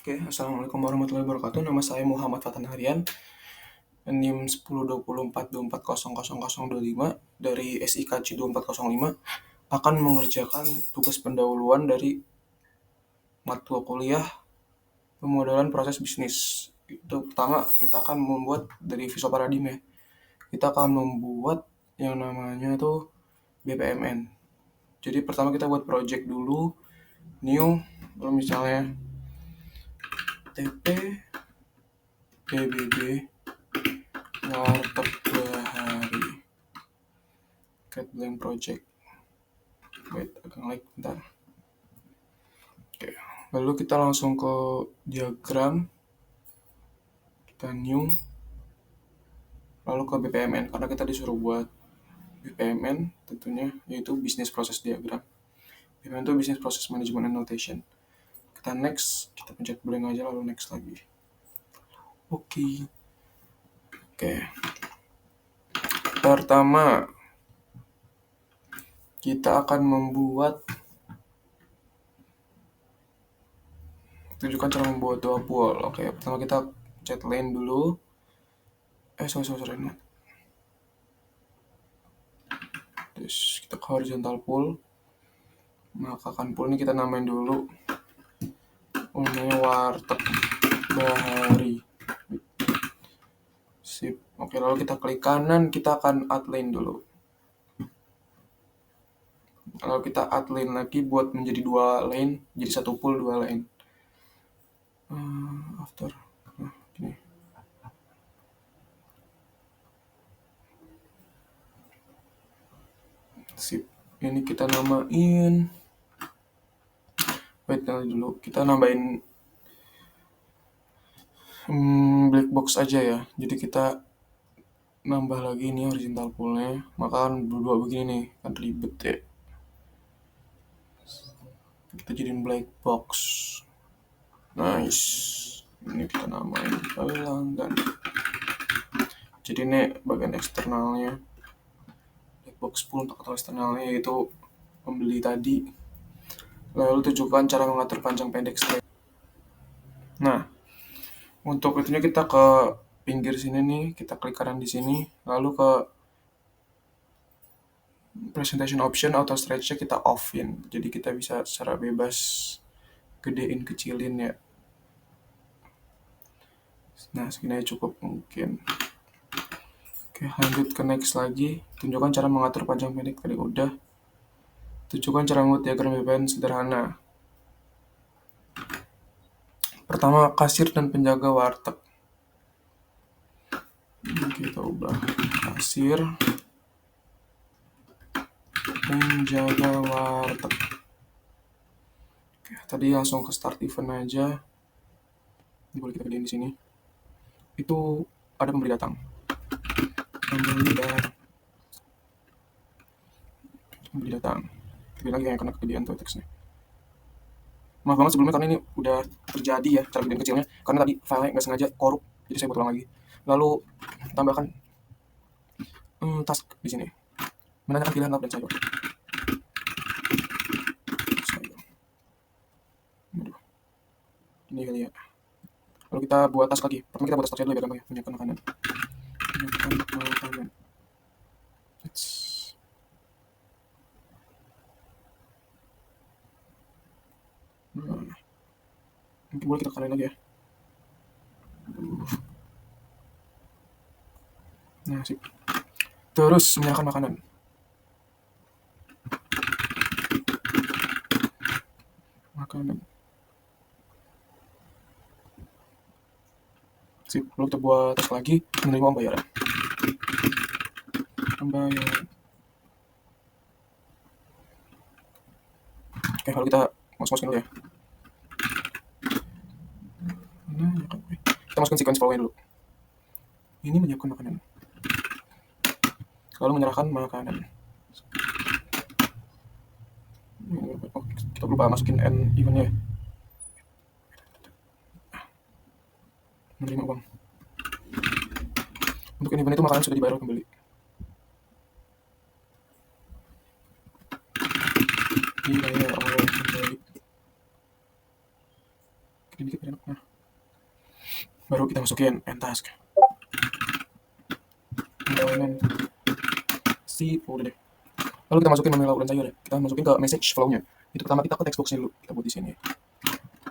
Oke, Assalamualaikum warahmatullahi wabarakatuh. Nama saya Muhammad Fatan Harian, NIM 102424000025 dari SIKC 2405 akan mengerjakan tugas pendahuluan dari matkul kuliah pemodelan proses bisnis. Itu pertama kita akan membuat dari visual paradigm ya. Kita akan membuat yang namanya tuh BPMN. Jadi pertama kita buat project dulu, new, lalu misalnya TP PBB Warteg Bahari create blank project. Wait, agak like bentar. Oke, lalu kita langsung ke diagram, kita new, lalu ke BPMN karena kita disuruh buat BPMN tentunya, yaitu business process diagram. BPMN itu business process management and notation. Kita next, kita pencet blank aja lalu next lagi. Oke. Pertama, kita akan membuat, tunjukkan cara membuat dua pool. Oke, pertama kita chat line dulu. Sorry. Terus kita ke horizontal pool. Maka pool ini kita namain dulu. Namanya Warteg Bahari. Sip. Oke, lalu kita klik kanan, kita akan add line dulu. Lalu kita add line lagi buat menjadi dua line, jadi satu pool dua line. Gini. Sip. Ini kita namain. Wait dulu, kita nambahin black box aja ya. Jadi kita nambah lagi nih horizontal poolnya. Maka kan berdua begini nih, kan ribet ya. Kita jadiin black box. Nice. Ini kita namain pelanggan. Jadi ini bagian eksternalnya. Black box pool untuk eksternalnya yaitu pembeli tadi. Lalu tunjukkan cara mengatur panjang pendek slide. Nah, untuk itunya kita ke pinggir sini nih, kita klik kanan di sini, lalu ke presentation option auto stretch-nya kita off-in. Jadi kita bisa secara bebas gedein kecilin ya. Nah, segini aja cukup mungkin. Oke, lanjut ke next lagi. Tunjukkan cara mengatur panjang pendek tadi udah. Tunjukkan cara membuat diagram BPMN sederhana. Pertama, kasir dan penjaga warteg. Kita ubah kasir penjaga warteg. Oke, tadi langsung ke start event aja. Ini boleh kita gedein di sini. Itu ada pembeli datang. Pembeli datang. Kita lagi yang kena kegedean tuh teksnya. Maaf banget sebelumnya karena ini udah terjadi ya cara gedein kecilnya. Karena tadi file nggak sengaja korup, jadi saya buat ulang lagi. Lalu tambahkan task di sini. Menanyakan pilihan lauk dan sayur. Aduh. Ini kali ya. Lalu kita buat task lagi. Pertama kita buat task dulu biar gampang ya. Menyiapkan makanan. Mungkin boleh kita kalian lagi ya. Nah, sip. Terus menyalakan makanan. Sip, lalu kita buat task lagi, menerima pembayaran. Oke, lalu kita masukin dulu ya. Kita masukin sequence following dulu. Ini menyiapkan makanan. Lalu menyerahkan makanan. Kita lupa masukin end eventnya. Menerima uang. Untuk end event itu makanan sudah dibayar oleh pembeli. Dibayar oleh pembeli. Dikit enak. Nah, baru kita masukin end task. Makanan udah deh. Lalu kita masukin memilih lauk dan sayur ya. Kita masukin ke message flow-nya. Itu pertama kita ke text box-nya dulu. Kita buat di sini.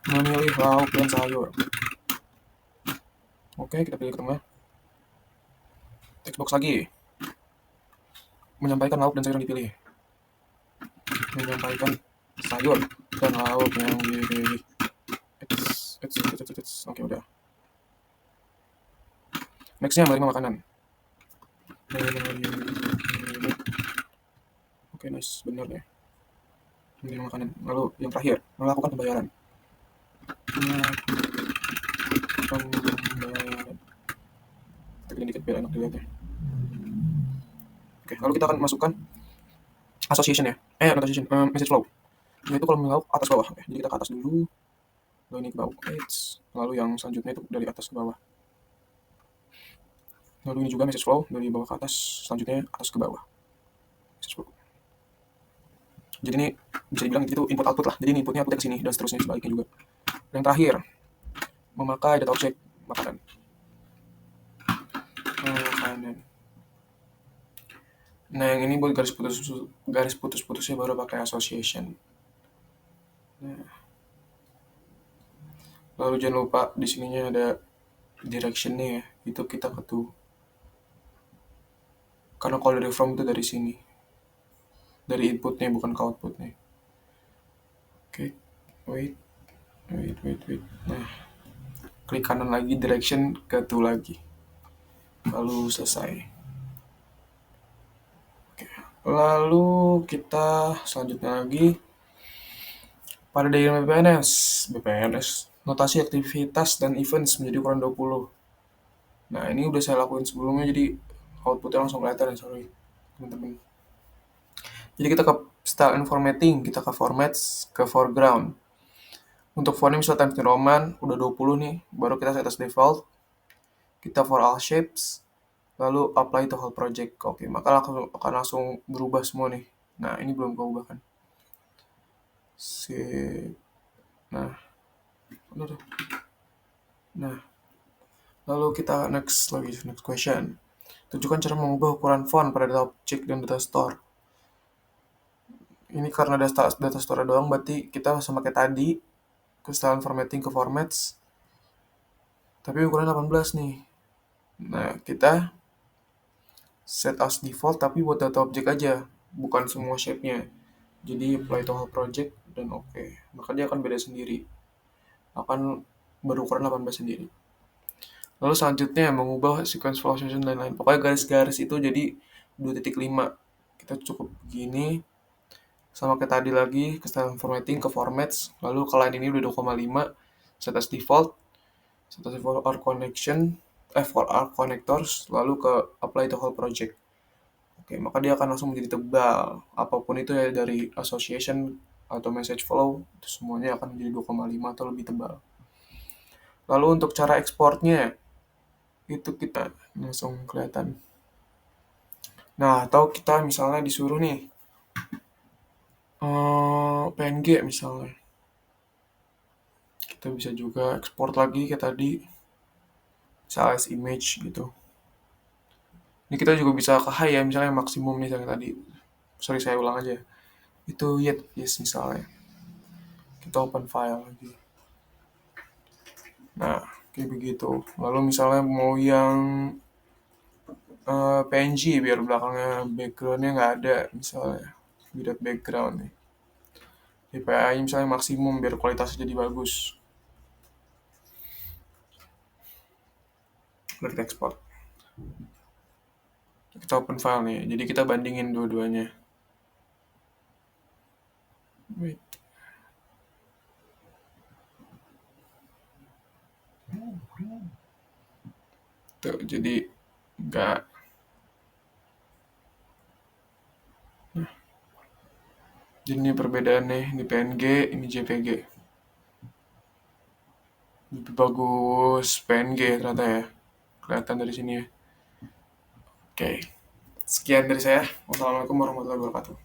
Memilih lauk dan sayur. Oke, kita pilih ke tengah. Text box lagi. Menyampaikan lauk dan sayur yang dipilih. Menyampaikan sayur dan lauk yang dipilih. Oke, udah. Next-nya menerima makanan. Oke, nice. Benar deh. Menerima makanan. Lalu yang terakhir, melakukan pembayaran. Kita pilih dikit biar enak dilihatnya. Oke, lalu kita akan masukkan association ya. Message flow. Yaitu kalau melauk atas bawah. Oke, jadi kita ke atas dulu. Lalu ini ke bawah. Lalu yang selanjutnya itu dari atas ke bawah. Lalu ini juga message flow dari bawah ke atas, selanjutnya atas ke bawah. Message flow. Jadi ini bisa dibilang itu input output lah. Jadi ini inputnya outputnya ke sini dan seterusnya sebaliknya juga. Yang terakhir, memakai data object makanan. Nah, yang ini buat garis putus-putusnya baru pakai association. Nah. Lalu jangan lupa di sininya ada direction-nya ya. Itu kita ke to. Karena kalau dari from itu dari sini. Dari inputnya bukan ke outputnya. Oke. Wait. Nah. Klik kanan lagi, direction ke to lagi. Lalu selesai. Oke. Lalu kita selanjutnya lagi pada diagram BPNS, notasi aktivitas dan events menjadi ukuran 20. Nah, ini udah saya lakuin sebelumnya, jadi outputnya langsung kelihatan ya, sorry teman-teman. Jadi kita ke style and formatting, kita ke formats, ke foreground. Untuk fontnya misalnya Times New Roman, udah 20 nih, baru kita set as default. Kita for all shapes, lalu apply to whole project. Oke, maka akan langsung berubah semua nih. Nah, ini belum keubah kan. Sip. Nah, lalu kita next question. Tunjukkan cara mengubah ukuran font pada data object dan data store. Ini karena data store doang, berarti kita sama kayak tadi, ke style formatting ke formats, tapi ukuran 18 nih. Nah, kita set as default tapi buat data object aja, bukan semua shape-nya. Jadi apply to whole project dan oke. Maka dia akan beda sendiri. Akan berukuran 18 sendiri. Lalu selanjutnya mengubah sequence flow association dan lain-lain. Pokoknya garis-garis itu jadi 2.5. Kita cukup begini. Sama kayak tadi lagi, ke style formatting, ke formats. Lalu ke line ini udah 2,5. Set as default. Set as default for connection. For our connectors. Lalu ke apply to whole project. Oke, maka dia akan langsung menjadi tebal. Apapun itu ya, dari association atau message flow, itu semuanya akan menjadi 2,5 atau lebih tebal. Lalu untuk cara ekspornya, itu kita langsung kelihatan. Nah, atau kita misalnya disuruh nih, PNG misalnya. Kita bisa juga ekspor lagi kayak tadi, misalnya as image gitu. Ini kita juga bisa ke high ya, misalnya maksimum nih yang tadi. Sorry, saya ulang aja. Itu yes misalnya. Kita open file lagi. Nah, kayak begitu. Lalu misalnya mau yang PNG biar belakangnya backgroundnya nggak ada, misalnya without background nih. DPI misalnya maksimum biar kualitasnya jadi bagus. Lalu kita ekspor. Kita open file nih. Jadi kita bandingin dua-duanya. Wait. Tuh, jadi nggak. Jadi ini perbedaannya, ini PNG, ini JPG. Lebih bagus PNG ternyata ya. Kelihatan dari sini ya. Oke. Sekian dari saya. Wassalamualaikum warahmatullahi wabarakatuh.